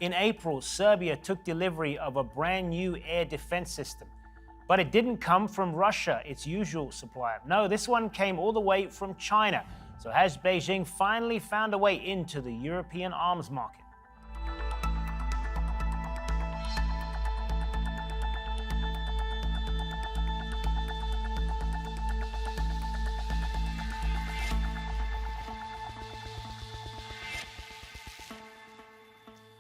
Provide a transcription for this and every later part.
In April, Serbia took delivery of a brand new air defense system. But it didn't come from Russia, its usual supplier. No, this one came all the way from China. So has Beijing finally found a way into the European arms market?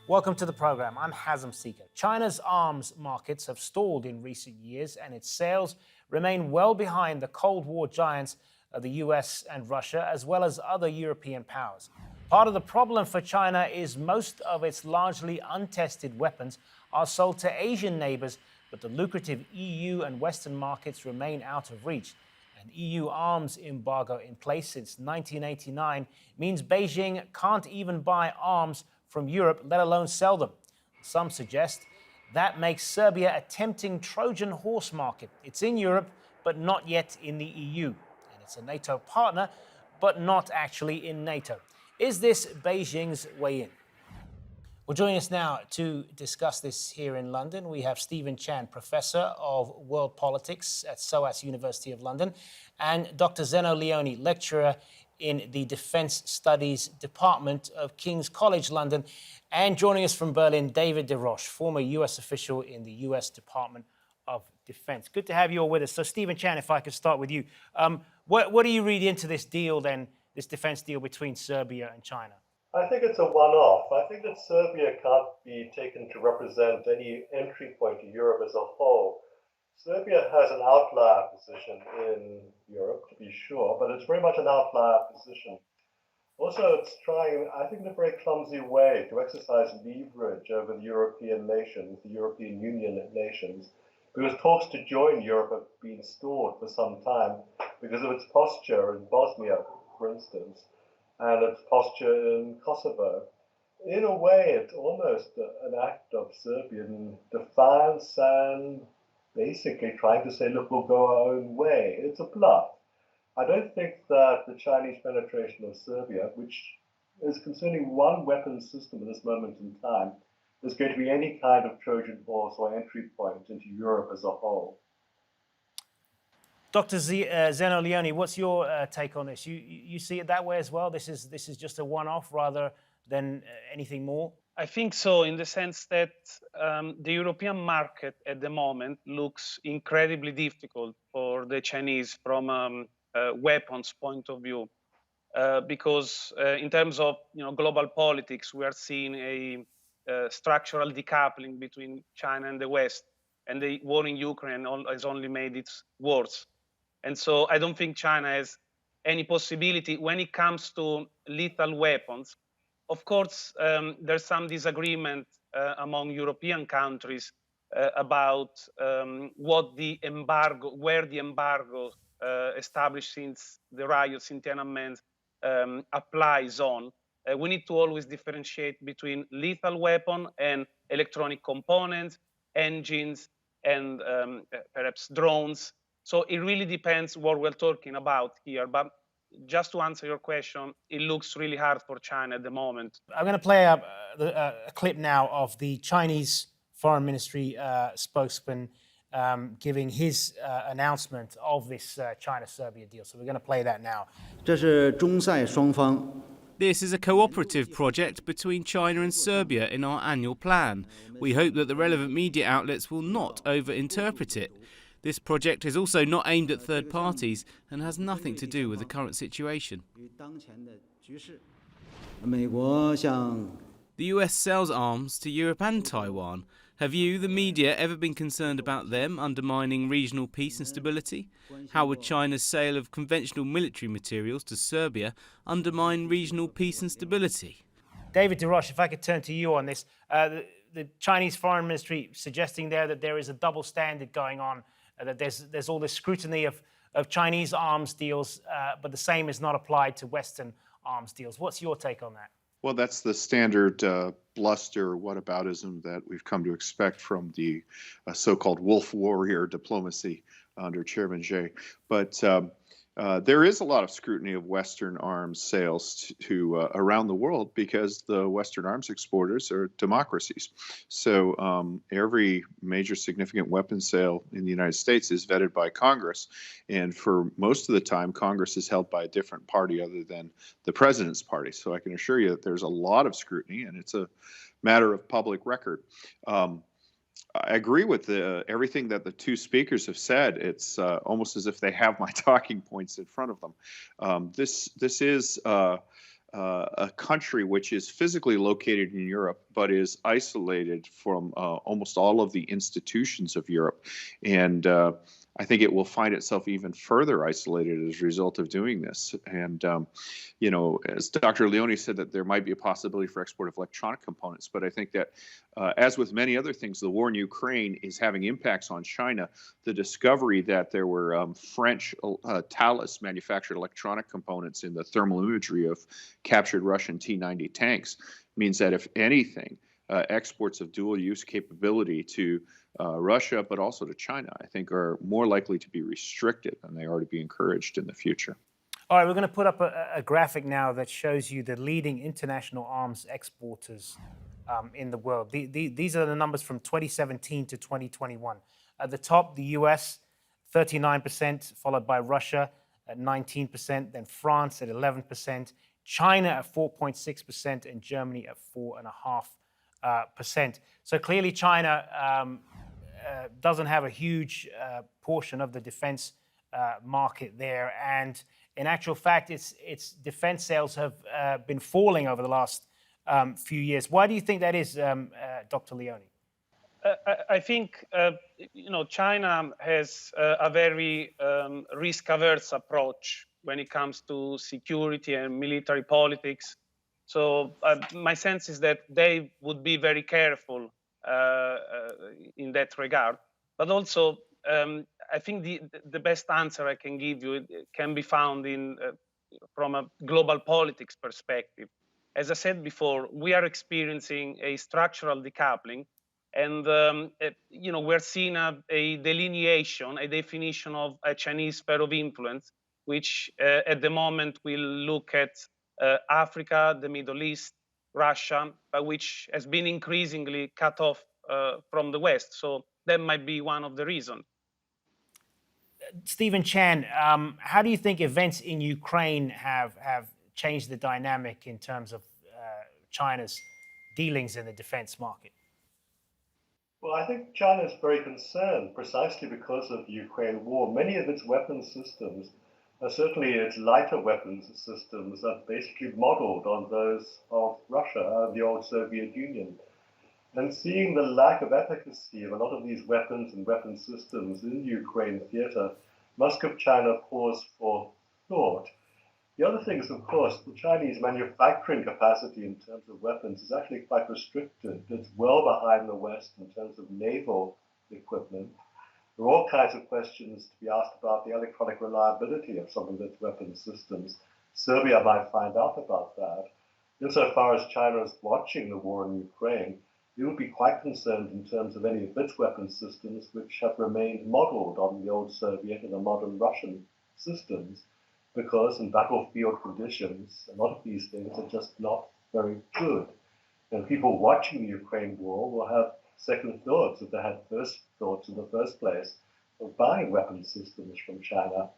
Welcome to the program. I'm Hazem Seeker. China's arms markets have stalled in recent years, and its sales remain well behind the Cold War giants of the US and Russia, as well as other European powers. Part of the problem for China is most of its largely untested weapons are sold to Asian neighbors, but the lucrative EU and Western markets remain out of reach. An EU arms embargo in place since 1989 means Beijing can't even buy arms from Europe, let alone sell them. Some suggest that makes Serbia a tempting Trojan horse market. It's in Europe, but not yet in the EU. And it's a NATO partner, but not actually in NATO. Is this Beijing's way in? Well, joining us now to discuss this here in London, we have Stephen Chan, Professor of World Politics at SOAS University of London, and Dr. Zeno Leoni, Lecturer in the Defence Studies Department of King's College London. And joining us from Berlin, David DesRoches, former US official in the US Department of Defense. Good to have you all with us. So Stephen Chan, if I could start with you. What do you read into this deal then, this defence deal between Serbia and China? I think it's a one-off. I think that Serbia can't be taken to represent any entry point to Europe as a whole. Serbia has an outlier position in Europe, to be sure, but it's very much an outlier position. Also, it's trying, I think, in a very clumsy way to exercise leverage over the European nations, the European Union nations, because talks to join Europe have been stalled for some time because of its posture in Bosnia, for instance, and its posture in Kosovo. In a way, it's almost an act of Serbian defiance and basically trying to say, look, we'll go our own way. It's a bluff. I don't think that the Chinese penetration of Serbia, which is concerning one weapons system at this moment in time, is going to be any kind of Trojan horse or entry point into Europe as a whole. Dr. Zeno Leoni, what's your take on this? You see it that way as well? This is just a one-off rather than anything more? I think so, in the sense that the European market at the moment looks incredibly difficult for the Chinese from a weapons point of view, because in terms of global politics, we are seeing a structural decoupling between China and the West, and the war in Ukraine has only made it worse. And so I don't think China has any possibility when it comes to lethal weapons. Of course, there's some disagreement among European countries about where the embargo established since the riots in Tiananmen applies on. We need to always differentiate between lethal weapon and electronic components, engines, and perhaps drones. So it really depends what we're talking about here. But just to answer your question, it looks really hard for China at the moment. I'm going to play a clip now of the Chinese Foreign Ministry spokesman giving his announcement of this China-Serbia deal. So we're going to play that now. This is a cooperative project between China and Serbia in our annual plan. We hope that the relevant media outlets will not over-interpret it. This project is also not aimed at third parties and has nothing to do with the current situation. The US sells arms to Europe and Taiwan. Have you, the media, ever been concerned about them undermining regional peace and stability? How would China's sale of conventional military materials to Serbia undermine regional peace and stability? David DesRoches, if I could turn to you on this. The Chinese Foreign Ministry suggesting there that there is a double standard going on, that there's all this scrutiny of Chinese arms deals, but the same is not applied to Western arms deals. What's your take on that? Well, that's the standard bluster whataboutism that we've come to expect from the so-called wolf warrior diplomacy under Chairman Xi. But There is a lot of scrutiny of Western arms sales to around the world because the Western arms exporters are democracies. So every major significant weapons sale in the United States is vetted by Congress. And for most of the time, Congress is held by a different party other than the president's party. So I can assure you that there's a lot of scrutiny, and it's a matter of public record. I agree with everything that the two speakers have said. It's almost as if they have my talking points in front of them. This is a country which is physically located in Europe, but is isolated from almost all of the institutions of Europe. And I think it will find itself even further isolated as a result of doing this. And, you know, as Dr. Leoni said, that there might be a possibility for export of electronic components. But I think that, as with many other things, the war in Ukraine is having impacts on China. The discovery that there were French Thales manufactured electronic components in the thermal imagery of captured Russian T-90 tanks means that, if anything, exports of dual-use capability to Russia, but also to China, I think, are more likely to be restricted than they are to be encouraged in the future. All right, we're going to put up a graphic now that shows you the leading international arms exporters in the world. These are the numbers from 2017 to 2021. At the top, the US, 39%, followed by Russia at 19%, then France at 11%, China at 4.6%, and Germany at 4.5%. So clearly China doesn't have a huge portion of the defense market there. And in actual fact, its defense sales have been falling over the last few years. Why do you think that is, Dr. Leoni? I think, you know, China has a very risk-averse approach when it comes to security and military politics. So my sense is that they would be very careful in that regard. But also, I think the best answer I can give you can be found in from a global politics perspective. As I said before, we are experiencing a structural decoupling, and you know, we're seeing a delineation, a definition of a Chinese sphere of influence, which at the moment will look at Africa, the Middle East, Russia, but which has been increasingly cut off from the West. So that might be one of the reasons. Stephen Chan, how do you think events in Ukraine have changed the dynamic in terms of China's dealings in the defense market? Well, I think China is very concerned precisely because of the Ukraine war. Many of its weapons systems, certainly its lighter weapons systems, are basically modeled on those of Russia, the old Soviet Union. And seeing the lack of efficacy of a lot of these weapons and weapon systems in the Ukraine theater must give China pause for thought. The other thing is, of course, the Chinese manufacturing capacity in terms of weapons is actually quite restricted. It's well behind the West in terms of naval equipment. There are all kinds of questions to be asked about the electronic reliability of some of its weapons systems. Serbia might find out about that. Insofar as China is watching the war in Ukraine, it would be quite concerned in terms of any of its weapons systems which have remained modeled on the old Soviet and the modern Russian systems, because in battlefield conditions, a lot of these things are just not very good. And people watching the Ukraine war will have second thoughts, if they had first thoughts in the first place, of buying weapons systems from China.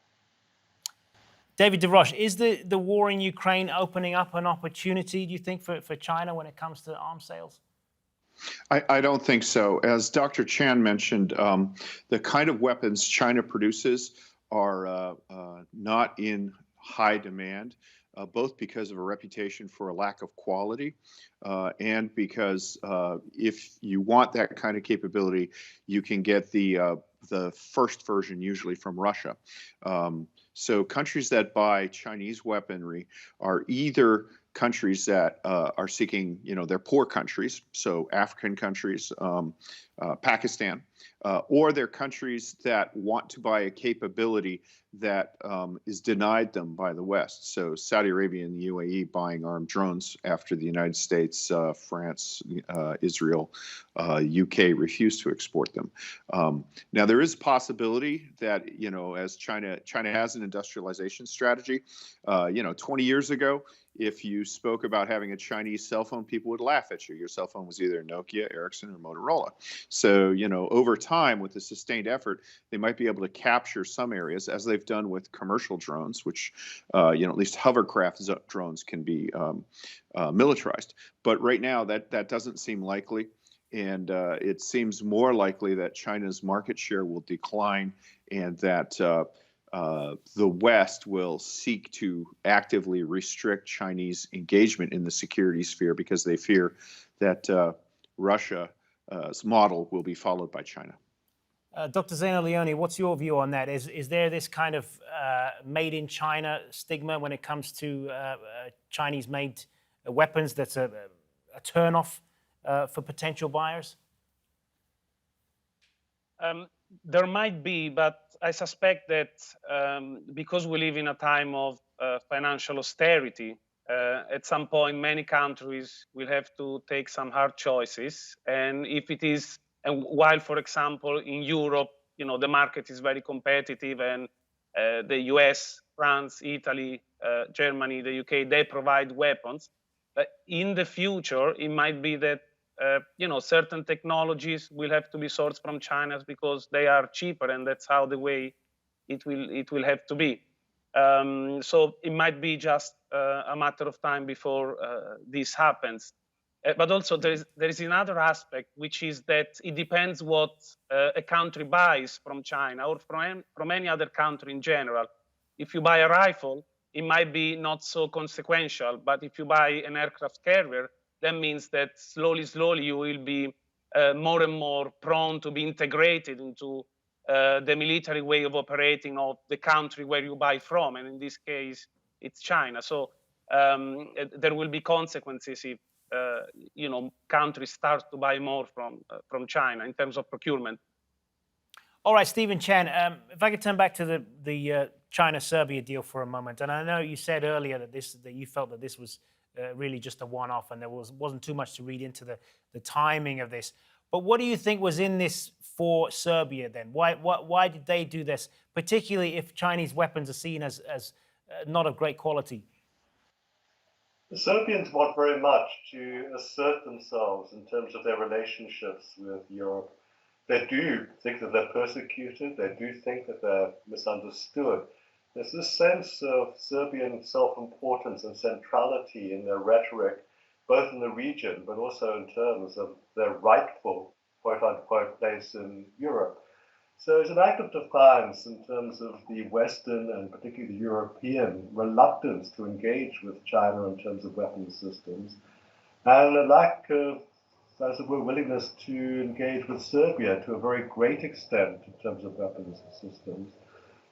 David DesRoches, is the war in Ukraine opening up an opportunity, do you think, for China when it comes to arms sales? I don't think so. As Dr. Chan mentioned, the kind of weapons China produces are not in high demand, both because of a reputation for a lack of quality and because if you want that kind of capability, you can get the first version usually from Russia. So countries that buy Chinese weaponry are either countries that are seeking, they're poor countries, so African countries, Pakistan, or they're countries that want to buy a capability that is denied them by the West. So Saudi Arabia and the UAE buying armed drones after the United States, France, Israel, UK refused to export them. Now there is possibility that, you know, as China has an industrialization strategy. 20 years ago, if you spoke about having a Chinese cell phone, people would laugh at you. Your cell phone was either Nokia, Ericsson, or Motorola. So, over time, with a sustained effort, they might be able to capture some areas, as they've done with commercial drones, which, at least hovercraft drones can be militarized. But right now, that doesn't seem likely. And it seems more likely that China's market share will decline and that the West will seek to actively restrict Chinese engagement in the security sphere because they fear that Russia's model will be followed by China. Dr. Zeno Leoni, what's your view on that? Is there this kind of made in China stigma when it comes to Chinese-made weapons that's a turnoff for potential buyers? There might be, but I suspect that because we live in a time of financial austerity, at some point many countries will have to take some hard choices. And if it is, and while, for example, in Europe, the market is very competitive, and the US, France, Italy, Germany, the UK, they provide weapons. But in the future, it might be that certain technologies will have to be sourced from China because they are cheaper, and that's how the way it will have to be. So it might be just a matter of time before this happens. But also there is another aspect, which is that it depends what a country buys from China or from any other country in general. If you buy a rifle, it might be not so consequential, but if you buy an aircraft carrier, that means that slowly you will be more and more prone to be integrated into the military way of operating of the country where you buy from. And in this case, it's China. So there will be consequences if countries start to buy more from China in terms of procurement. All right, Stephen Chen, if I could turn back to the China-Serbia deal for a moment. And I know you said earlier that you felt that this was really just a one-off, and there wasn't too much to read into the timing of this. But what do you think was in this for Serbia then? Why did they do this, particularly if Chinese weapons are seen as not of great quality? The Serbians want very much to assert themselves in terms of their relationships with Europe. They do think that they're persecuted. They do think that they're misunderstood. There's this sense of Serbian self-importance and centrality in their rhetoric, both in the region, but also in terms of their rightful, quote-unquote, place in Europe. So it's an act of defiance in terms of the Western and particularly the European reluctance to engage with China in terms of weapons systems, and a lack of, as it were, willingness to engage with Serbia to a very great extent in terms of weapons systems.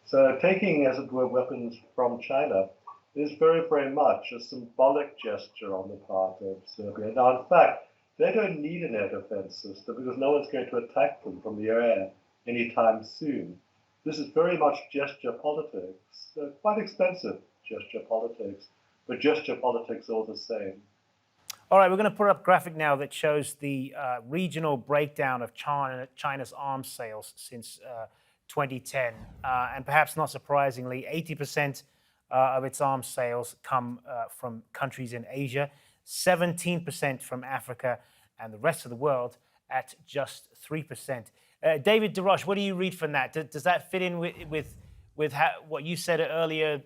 So taking, as it were, weapons from China is very, very much a symbolic gesture on the part of Serbia. Now, in fact, they don't need an air defense system because no one's going to attack them from the air anytime soon. This is very much gesture politics, quite expensive gesture politics, but gesture politics all the same. All right, we're going to put up a graphic now that shows the regional breakdown of China's arms sales since 2010. And perhaps not surprisingly, 80% of its arms sales come from countries in Asia, 17% from Africa, and the rest of the world at just 3%. David DesRoches, what do you read from that? Does that fit in with what you said earlier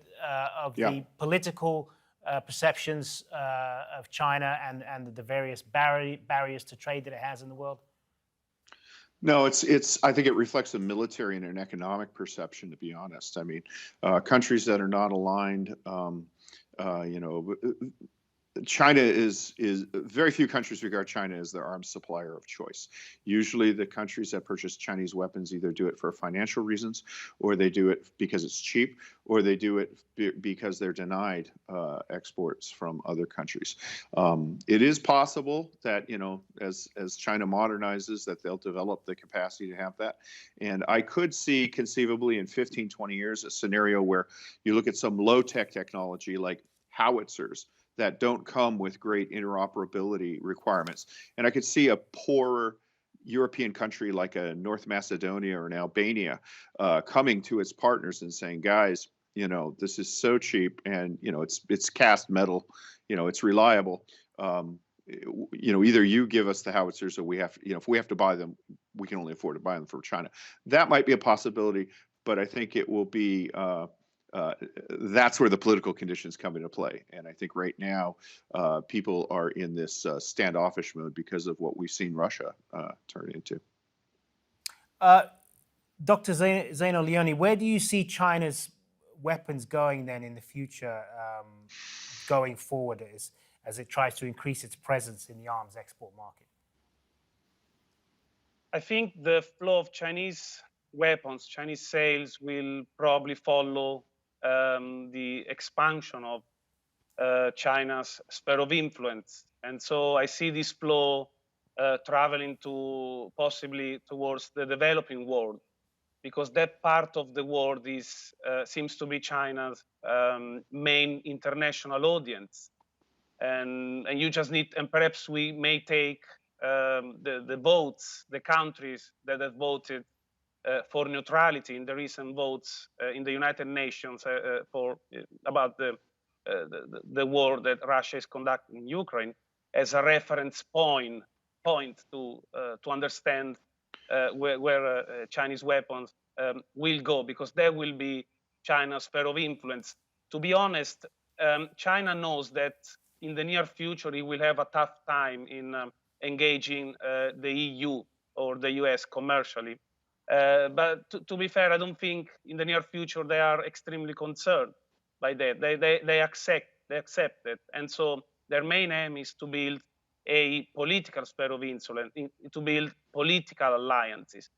of the political perceptions of China and the various barriers to trade that it has in the world? No, I think it reflects a military and an economic perception, to be honest. I mean, countries that are not aligned, China is very few countries regard China as their arms supplier of choice. Usually the countries that purchase Chinese weapons either do it for financial reasons, or they do it because it's cheap, or they do it because they're denied exports from other countries. It is possible that, as China modernizes, that they'll develop the capacity to have that. And I could see conceivably in 15, 20 years a scenario where you look at some low-tech technology like howitzers that don't come with great interoperability requirements. And I could see a poorer European country like a North Macedonia or an Albania coming to its partners and saying, guys, this is so cheap, and it's cast metal, it's reliable. Either you give us the howitzers, or we have, if we have to buy them, we can only afford to buy them from China. That might be a possibility, but I think it will be. That's where the political conditions come into play. And I think right now people are in this standoffish mode because of what we've seen Russia turn into. Dr. Zeno Leoni, where do you see China's weapons going then in the future, going forward as it tries to increase its presence in the arms export market? I think the flow of Chinese weapons, Chinese sales, will probably follow the expansion of China's sphere of influence. And so I see this flow traveling possibly towards the developing world, because that part of the world seems to be China's main international audience. And you just need, and perhaps we may take the votes, the countries that have voted for neutrality in the recent votes in the United Nations about the war that Russia is conducting in Ukraine as a reference point to understand where Chinese weapons will go, because there will be China's sphere of influence. To be honest, China knows that in the near future it will have a tough time in engaging the EU or the US commercially. But to be fair, I don't think in the near future they are extremely concerned by that. They accept it, and so their main aim is to build a political sphere of influence, to build political alliances.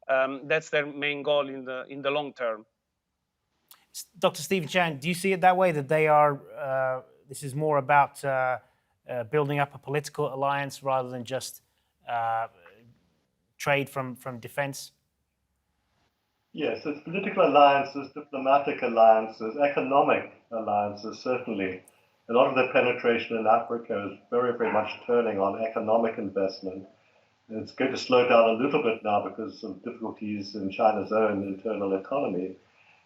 That's their main goal in the long term. Dr. Stephen Chan, do you see it that way, that they are? This is more about building up a political alliance rather than just trade from defense? Yes, it's political alliances, diplomatic alliances, economic alliances, certainly. A lot of the penetration in Africa is very, very much turning on economic investment. And it's going to slow down a little bit now because of difficulties in China's own internal economy,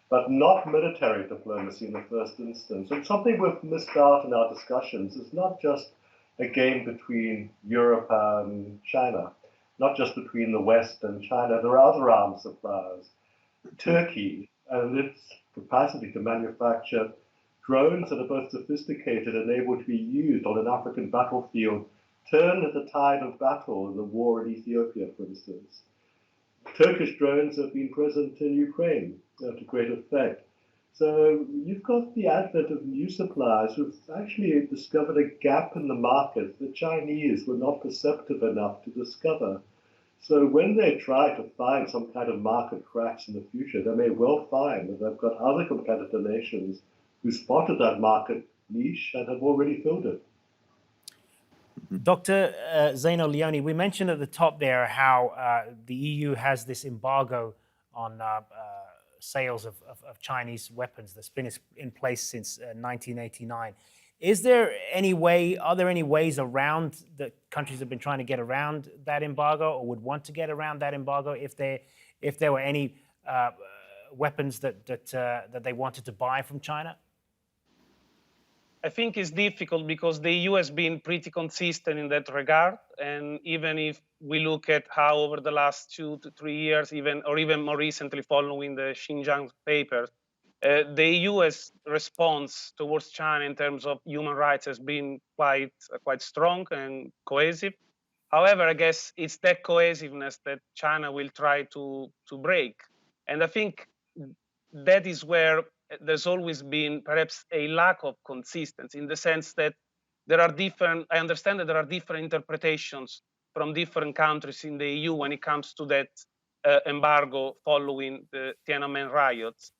but not military diplomacy in the first instance. And something we've missed out in our discussions is not just a game between Europe and China, not just between the West and China. There are other arms suppliers. Turkey and its capacity to manufacture drones that are both sophisticated and able to be used on an African battlefield turned the tide of battle in the war in Ethiopia, for instance. Turkish drones have been present in Ukraine to great effect. So you've got the advent of new suppliers who've actually discovered a gap in the market the Chinese were not perceptive enough to discover. So when they try to find some kind of market cracks in the future, they may well find that they've got other competitor nations who spotted that market niche and have already filled it. Dr. Zeno Leoni, we mentioned at the top there how the EU has this embargo on sales of Chinese weapons that's been in place since 1989. Is there any way, are there any ways around that countries have been trying to get around that embargo or would want to get around that embargo if there were any weapons that they wanted to buy from China? I think it's difficult because the EU has been pretty consistent in that regard. And even if we look at how over the last 2 to 3 years, even more recently following the Xinjiang papers, the EU's response towards China in terms of human rights has been quite strong and cohesive. However, I guess it's that cohesiveness that China will try to break. And I think that is where there's always been perhaps a lack of consistency, in the sense that there are different, I understand that there are different interpretations from different countries in the EU when it comes to that embargo following the Tiananmen riots.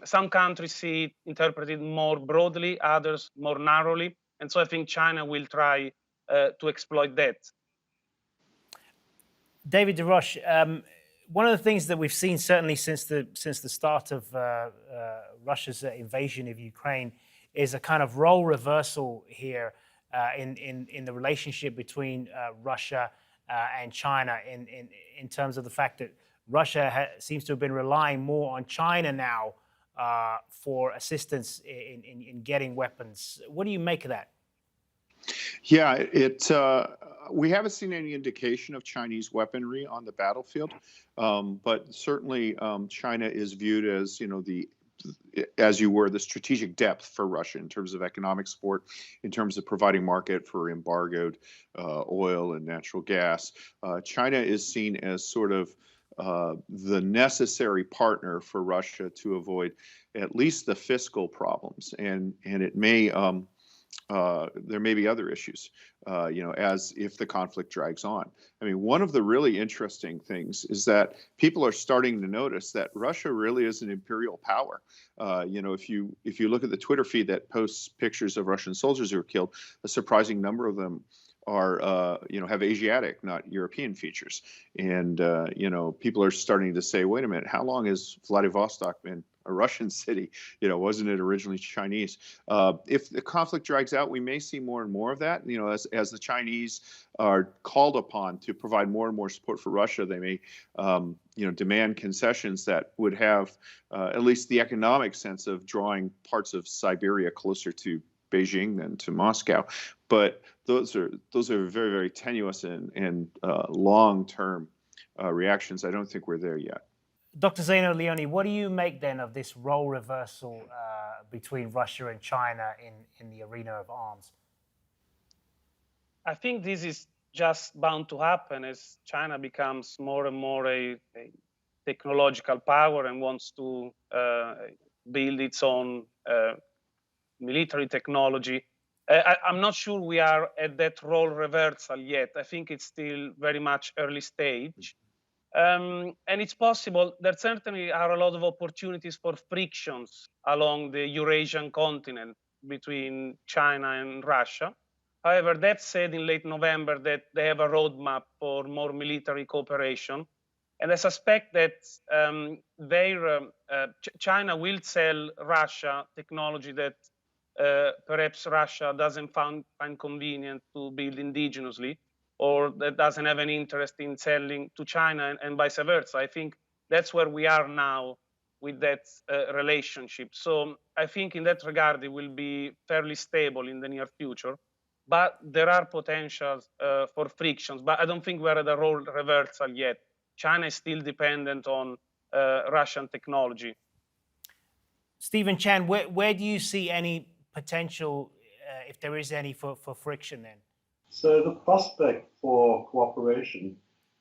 Some countries see it interpreted more broadly, others more narrowly. And so I think China will try to exploit that. David DesRoches, one of the things that we've seen certainly since the start of Russia's invasion of Ukraine is a kind of role reversal here in the relationship between Russia and China in terms of the fact that Russia seems to have been relying more on China now for assistance in getting weapons. What do you make of that? Yeah, we haven't seen any indication of Chinese weaponry on the battlefield, but certainly China is viewed as, the strategic depth for Russia in terms of economic support, in terms of providing market for embargoed oil and natural gas. China is seen as sort of the necessary partner for Russia to avoid at least the fiscal problems, and it may. There may be other issues, as if the conflict drags on. I mean, one of the really interesting things is that people are starting to notice that Russia really is an imperial power. If you look at the Twitter feed that posts pictures of Russian soldiers who were killed, a surprising number of them are, have Asiatic, not European features. And, people are starting to say, wait a minute, how long has Vladivostok been a Russian city? Wasn't it originally Chinese? If the conflict drags out, we may see more and more of that. As the Chinese are called upon to provide more and more support for Russia, they may, demand concessions that would have at least the economic sense of drawing parts of Siberia closer to Beijing than to Moscow. But those are very, very tenuous and long-term reactions. I don't think we're there yet. Dr. Zeno Leoni, what do you make then of this role reversal between Russia and China in the arena of arms? I think this is just bound to happen as China becomes more and more a technological power and wants to build its own military technology. I'm not sure we are at that role reversal yet. I think it's still very much early stage. And it's possible there certainly are a lot of opportunities for frictions along the Eurasian continent between China and Russia. However, that said in late November that they have a roadmap for more military cooperation. And I suspect that China will sell Russia technology that perhaps Russia doesn't find convenient to build indigenously, or that doesn't have any interest in selling to China, and vice versa. I think that's where we are now with that relationship. So I think in that regard, it will be fairly stable in the near future, but there are potentials for frictions, but I don't think we're at a role reversal yet. China is still dependent on Russian technology. Stephen Chan, where do you see any potential, if there is any, for friction then? So the prospect for cooperation,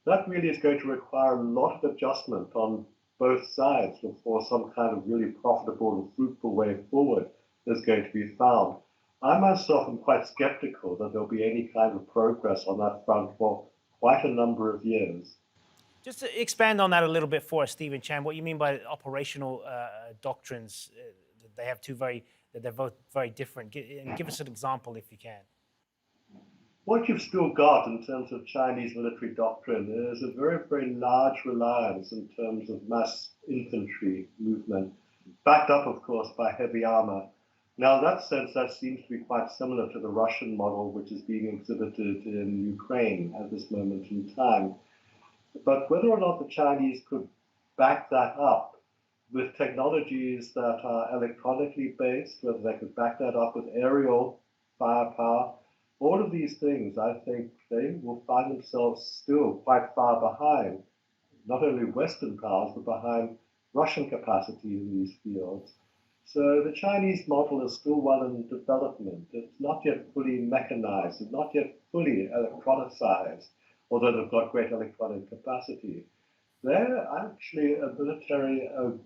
that really is going to require a lot of adjustment on both sides before some kind of really profitable and fruitful way forward is going to be found. I myself am quite skeptical that there'll be any kind of progress on that front for quite a number of years. Just to expand on that a little bit for us, Stephen Chan, what you mean by operational doctrines, they're both very different. Give us an example if you can. What you've still got in terms of Chinese military doctrine is a very, very large reliance in terms of mass infantry movement, backed up, of course, by heavy armor. Now, in that sense, that seems to be quite similar to the Russian model, which is being exhibited in Ukraine at this moment in time. But whether or not the Chinese could back that up with technologies that are electronically based, whether they could back that up with aerial firepower, all of these things, I think they will find themselves still quite far behind, not only Western powers, but behind Russian capacity in these fields. So the Chinese model is still well in development. It's not yet fully mechanized. It's not yet fully electronicized, although they've got great electronic capacity. They're actually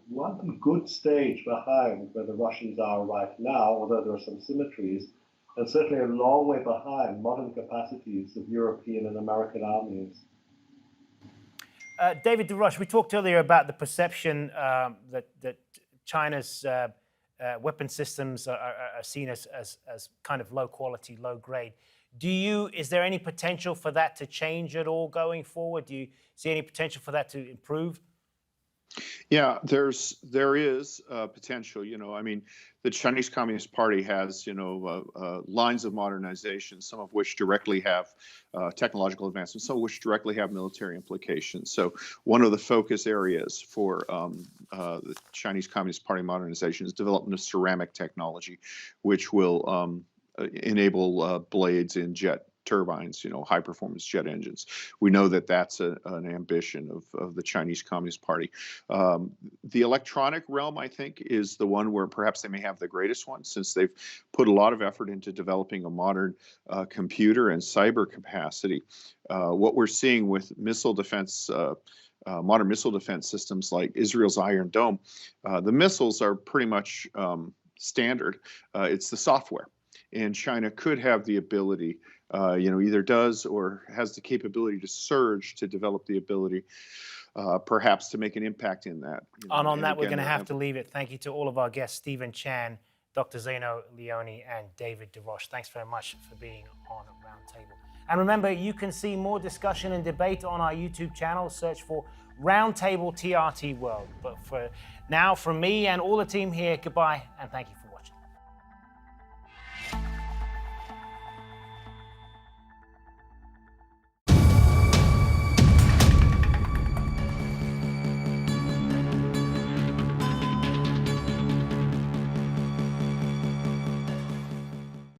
one good stage behind where the Russians are right now, although there are some symmetries. and certainly a long way behind modern capacities of European and American armies. David DesRoches, we talked earlier about the perception that China's weapon systems are seen as kind of low quality, low grade. Is there any potential for that to change at all going forward? Do you see any potential for that to improve? Yeah, there is potential. I mean, the Chinese Communist Party has, lines of modernization, some of which directly have technological advancements, some of which directly have military implications. So one of the focus areas for the Chinese Communist Party modernization is development of ceramic technology, which will enable blades in jet turbines, high performance jet engines. We know that that's an ambition of the Chinese Communist Party. The electronic realm, I think, is the one where perhaps they may have the greatest one, since they've put a lot of effort into developing a modern computer and cyber capacity. What we're seeing with missile defense, modern missile defense systems like Israel's Iron Dome, the missiles are pretty much standard. It's the software. And China could have the ability, either does or has the capability to surge to develop the ability, perhaps to make an impact in that. And on that, we're going to have to leave it. Thank you to all of our guests, Stephen Chan, Dr. Zeno Leoni, and David DesRoches. Thanks very much for being on Roundtable. And remember, you can see more discussion and debate on our YouTube channel. Search for Roundtable TRT World. But for now, from me and all the team here, goodbye, and thank you for